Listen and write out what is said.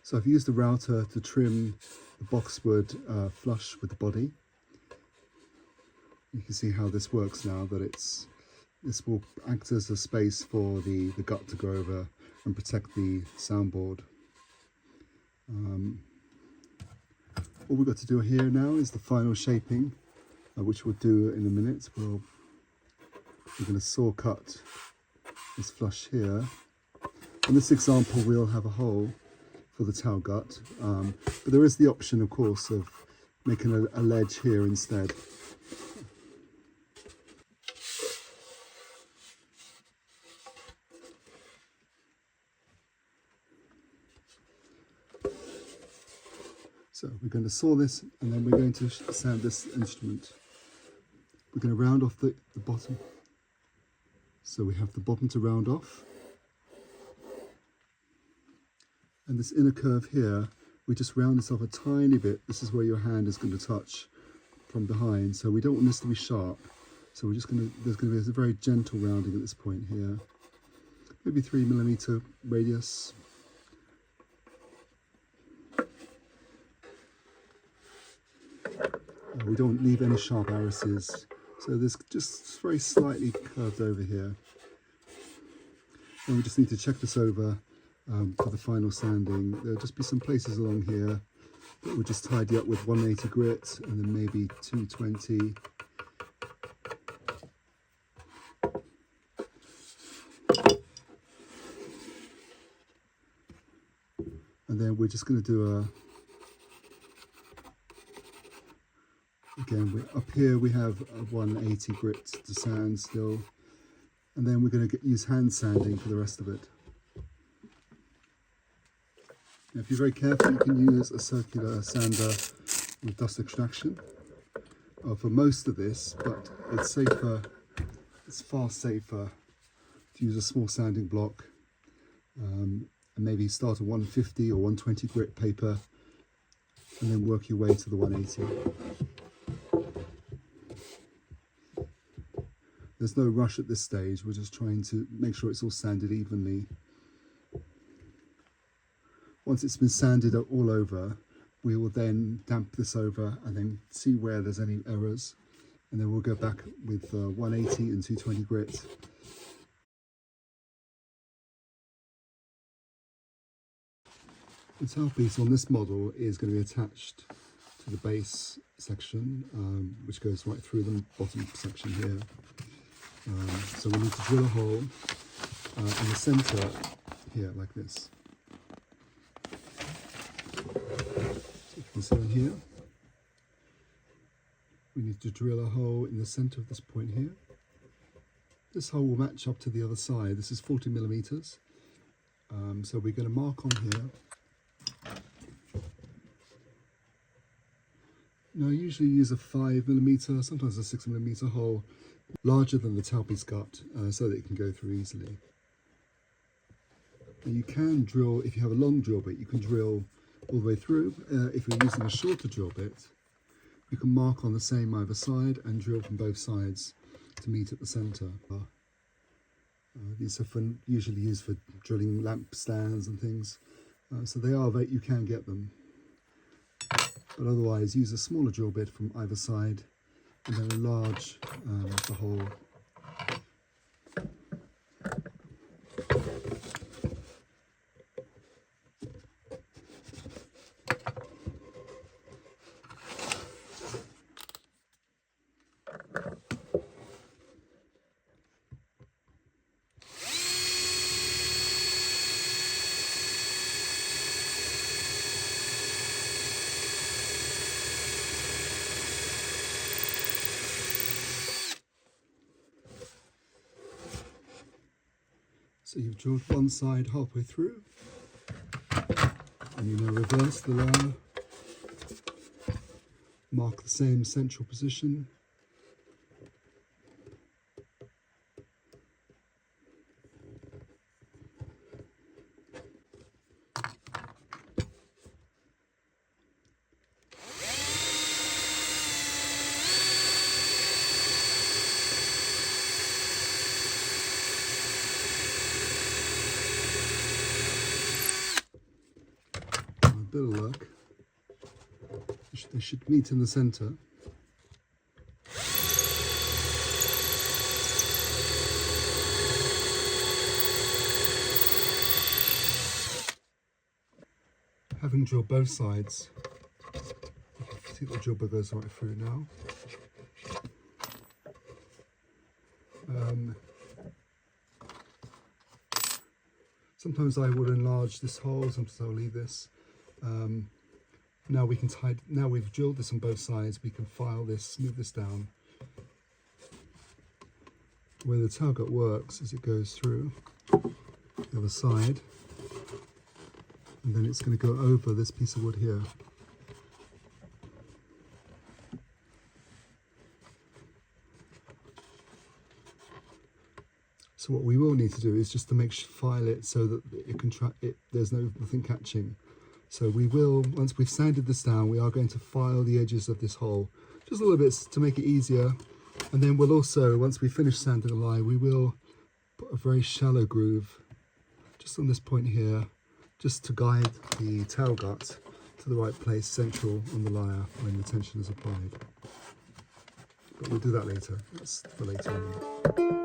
So I've used the router to trim the boxwood flush with the body. You can see how this works now, that this will act as a space for the gut to go over and protect the soundboard. All we've got to do here now is the final shaping, which we'll do in a minute. We're going to saw cut this flush here. In this example, we'll have a hole for the tailgut, but there is the option, of course, of making a ledge here instead. So we're going to saw this, and then we're going to sand this instrument. We're going to round off the bottom. So we have the bottom to round off. And this inner curve here, we just round this off a tiny bit. This is where your hand is going to touch from behind. So we don't want this to be sharp. So we're just going to, there's going to be a very gentle rounding at this point here. Maybe 3mm radius. We don't leave any sharp arises, so there's just very slightly curved over here. And we just need to check this over for the final sanding. There'll just be some places along here that we'll just tidy up with 180 grit and then maybe 220. And then we're just going to do again, up here we have a 180 grit to sand still, and then we're going to use hand sanding for the rest of it. Now, if you're very careful, you can use a circular sander with dust extraction for most of this, but it's safer, it's far safer to use a small sanding block and maybe start a 150 or 120 grit paper and then work your way to the 180. There's no rush at this stage, we're just trying to make sure it's all sanded evenly. Once it's been sanded all over, we will then damp this over and then see where there's any errors. And then we'll go back with 180 and 220 grit. The tailpiece on this model is going to be attached to the base section, which goes right through the bottom section here. So we need to drill a hole in the center here, like this. So you can see on here, we need to drill a hole in the center of this point here. This hole will match up to the other side. This is 40mm. So we're going to mark on here. Now I usually use a 5mm, sometimes a 6mm hole, larger than the tailpiece gut, so that it can go through easily. And you can drill, if you have a long drill bit, you can drill all the way through. If you're using a shorter drill bit, you can mark on the same either side and drill from both sides to meet at the center. These are usually used for drilling lamp stands and things, so they are, you can get them. But otherwise, use a smaller drill bit from either side and then enlarge the hole. So you've drilled one side halfway through, and you now reverse the lyre, mark the same central position, bit of luck, they should meet in the center. Having drilled both sides, I think the drill bit goes right through now. Sometimes I will enlarge this hole, sometimes I'll leave this. Now we can now we've drilled this on both sides, we can file this, smooth this down. The way the tailgut works is it goes through the other side, and then it's going to go over this piece of wood here. So what we will need to do is just to file it so that it can there's nothing catching. So we will, once we've sanded this down, we are going to file the edges of this hole just a little bit to make it easier. And then we'll also, once we finish sanding the lyre, we will put a very shallow groove just on this point here, just to guide the tailgut to the right place, central on the lyre when the tension is applied. But we'll do that later. That's for later on.